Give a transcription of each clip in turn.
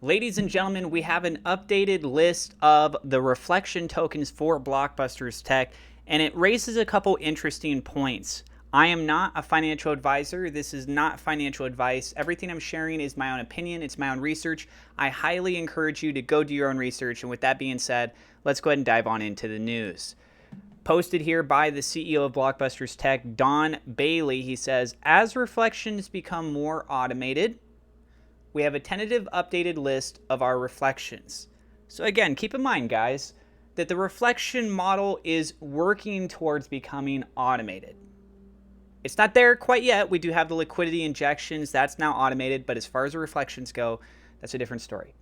Ladies and gentlemen, we have an updated list of the reflection tokens for BlockBusters Tech, and it raises a couple interesting points. I am not a financial advisor. This is not financial advice. Everything I'm sharing is my own opinion. It's my own research. I highly encourage you to go do your own research. And with that being said, let's go ahead and dive on into the news. Posted here by the CEO of BlockBusters Tech, Don Bailey. He says, as reflections become more automated, we have a tentative updated list of our reflections. So again, keep in mind, guys, that the reflection model is working towards becoming automated. It's not there quite yet. We do have the liquidity injections. That's now automated. But as far as the reflections go, that's a different story.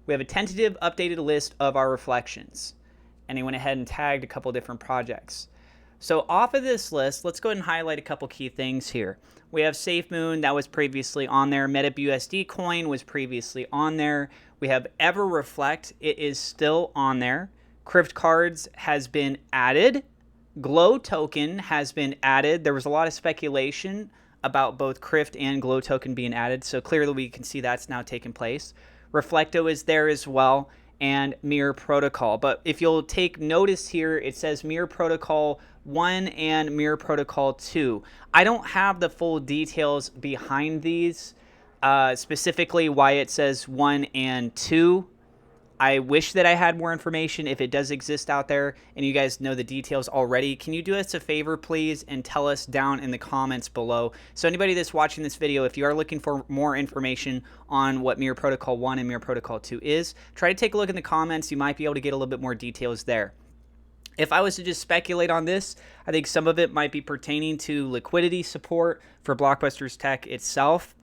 We have a tentative updated list of our reflections. And he went ahead and tagged a couple different projects. So off of this list, let's go ahead and highlight a couple key things here. We have SafeMoon, that was previously on there. MetaBUSD coin was previously on there. We have EverReflect, it is still on there. Crypt Cards has been added. Glow Token has been added. There was a lot of speculation about both Crypt and Glow Token being added, so clearly we can see that's now taken place. Reflecto is there as well, and mprotocol. But if you'll take notice here, it says mprotocol 1 and mprotocol 2. I don't have the full details behind these, specifically why it says 1 and 2. I wish that I had more information. If it does exist out there and you guys know the details already, can you do us a favor, please, and tell us down in the comments below? So anybody that's watching this video, if you are looking for more information on what mprotocol 1 and mprotocol 2 is, try to take a look in the comments. You might be able to get a little bit more details there. If I was to just speculate on this, I think some of it might be pertaining to liquidity support for BlockBusters Tech itself.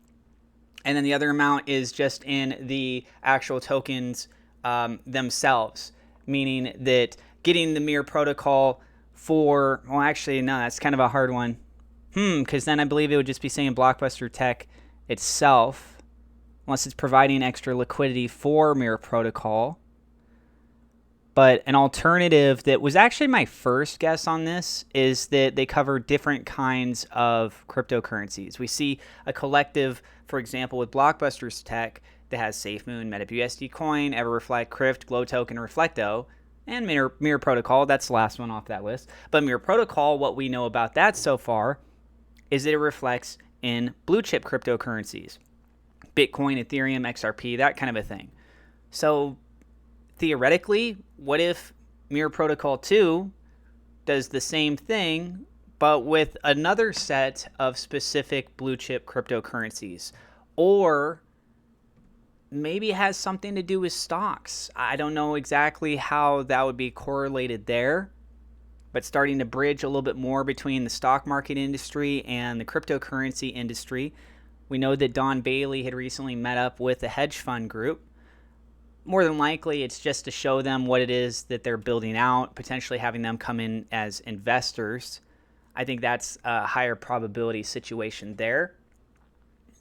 And then the other amount is just in the actual tokens themselves, meaning that getting the mprotocol for, well, actually, no, that's kind of a hard one. Because then I believe it would just be saying BlockBuster Tech itself, unless it's providing extra liquidity for mprotocol. But an alternative that was actually my first guess on this is that they cover different kinds of cryptocurrencies. We see a collective, for example, with BlockBusters Tech that has SafeMoon, MetaBUSD coin, EverReflect, Crypt, Glow Token, Reflecto, and mprotocol. That's the last one off that list. But mprotocol, what we know about that so far is that it reflects in blue chip cryptocurrencies. Bitcoin, Ethereum, XRP, that kind of a thing. So theoretically, what if mprotocol 2 does the same thing, but with another set of specific blue chip cryptocurrencies? Or maybe it has something to do with stocks. I don't know exactly how that would be correlated there, but starting to bridge a little bit more between the stock market industry and the cryptocurrency industry. We know that Don Bailey had recently met up with a hedge fund group. More than likely, it's just to show them what it is that they're building out, potentially having them come in as investors. I think that's a higher probability situation there.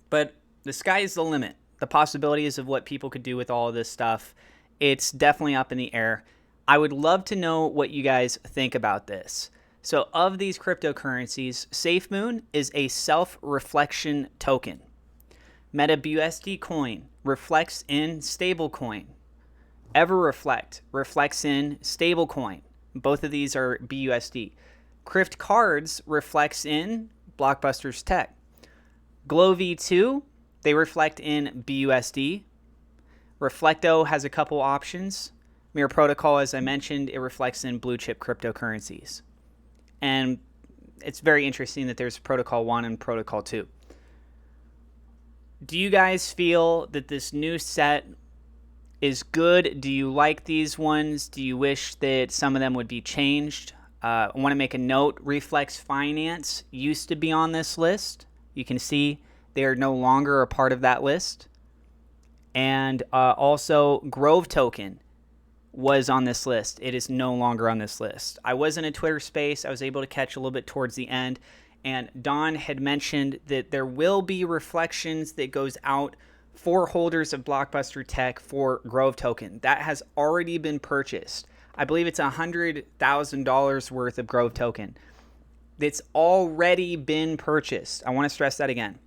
But the sky is the limit. The possibilities of what people could do with all of this stuff, it's definitely up in the air. I would love to know what you guys think about this. So of these cryptocurrencies, SafeMoon is a self-reflection token. MetaBUSD coin reflects in stablecoin. EverReflect reflects in stablecoin. Both of these are BUSD. Crypt Cards reflects in BlockBusters Tech. Glow V2, they reflect in BUSD. Reflecto has a couple options. mprotocol, as I mentioned, it reflects in blue chip cryptocurrencies. And it's very interesting that there's Protocol 1 and Protocol 2. Do you guys feel that this new set is good? Do you like these ones? Do you wish that some of them would be changed? I want to make a note. Reflex Finance used to be on this list. You can see they are no longer a part of that list. And also Grove Token was on this list. It is no longer on this list. I was in a Twitter space. I was able to catch a little bit towards the end. And Don had mentioned that there will be reflections that goes out for holders of BlockBuster Tech for Grove Token. That has already been purchased. I believe it's $100,000 worth of Grove Token. It's already been purchased. I want to stress that again.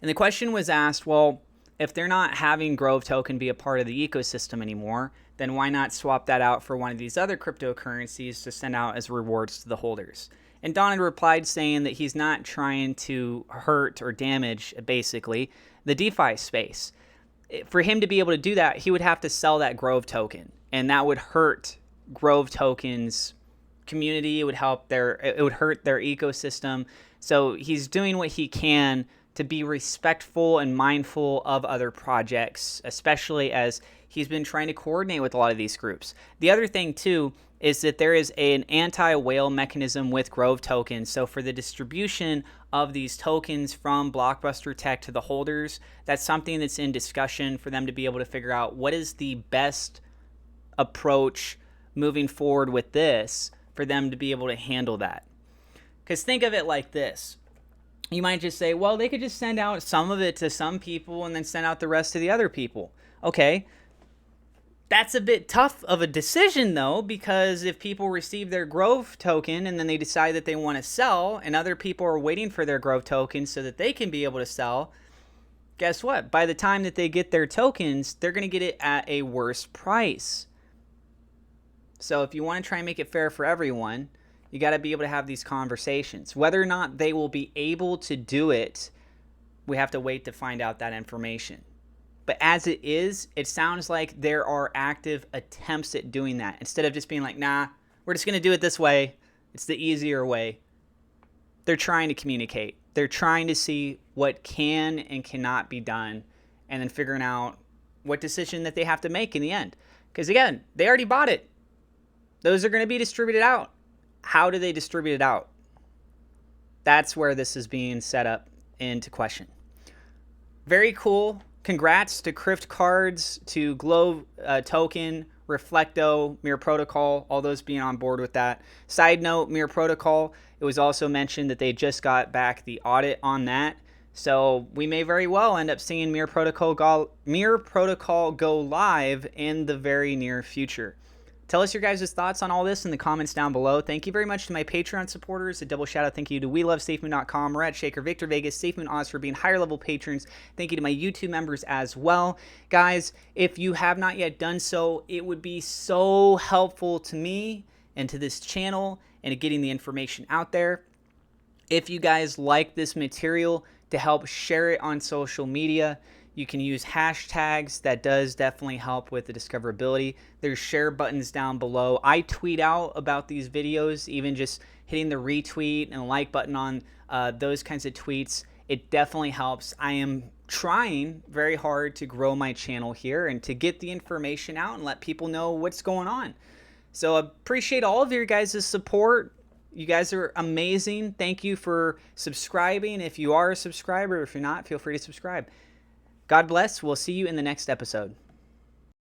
And the question was asked, well, if they're not having Grove token be a part of the ecosystem anymore, then why not swap that out for one of these other cryptocurrencies to send out as rewards to the holders? And Don had replied saying that he's not trying to hurt or damage, basically, the DeFi space. For him to be able to do that, he would have to sell that Grove token, and that would hurt Grove token's community. It would hurt their ecosystem. So he's doing what he can to be respectful and mindful of other projects, especially as he's been trying to coordinate with a lot of these groups. The other thing too is that there is an anti-whale mechanism with Grove tokens. So for the distribution of these tokens from BlockBusters Tech to the holders, that's something that's in discussion for them to be able to figure out what is the best approach moving forward with this for them to be able to handle that. Because think of it like this. You might just say, well, they could just send out some of it to some people and then send out the rest to the other people. Okay. That's a bit tough of a decision, though, because if people receive their Grove token and then they decide that they want to sell and other people are waiting for their Grove tokens so that they can be able to sell, guess what? By the time that they get their tokens, they're going to get it at a worse price. So if you want to try and make it fair for everyone, you got to be able to have these conversations. Whether or not they will be able to do it, we have to wait to find out that information. But as it is, it sounds like there are active attempts at doing that. Instead of just being like, nah, we're just going to do it this way. It's the easier way. They're trying to communicate. They're trying to see what can and cannot be done and then figuring out what decision that they have to make in the end. Because again, they already bought it. Those are going to be distributed out. How do they distribute it out? That's where this is being set up into question. Very cool. Congrats to Crypt Cards, to Glow Token, Reflecto, Mirror Protocol, all those being on board with that. Side note, Mirror Protocol, it was also mentioned that they just got back the audit on that. So we may very well end up seeing Mirror Protocol go live in the very near future. Tell us your guys' thoughts on all this in the comments down below. Thank you very much to my Patreon supporters. A double shout out thank you to WeLoveSafeMoon.com, Rat Shaker, Victor Vegas, SafeMoon Oz for being higher level patrons. Thank you to my YouTube members as well. Guys, if you have not yet done so, it would be so helpful to me and to this channel and to getting the information out there. If you guys like this material, to help share it on social media. You can use hashtags. That does definitely help with the discoverability. There's share buttons down below. I tweet out about these videos, even just hitting the retweet and like button on those kinds of tweets. It definitely helps. I am trying very hard to grow my channel here and to get the information out and let people know what's going on. So I appreciate all of your guys' support. You guys are amazing. Thank you for subscribing. If you are a subscriber, if you're not, feel free to subscribe. God bless. We'll see you in the next episode.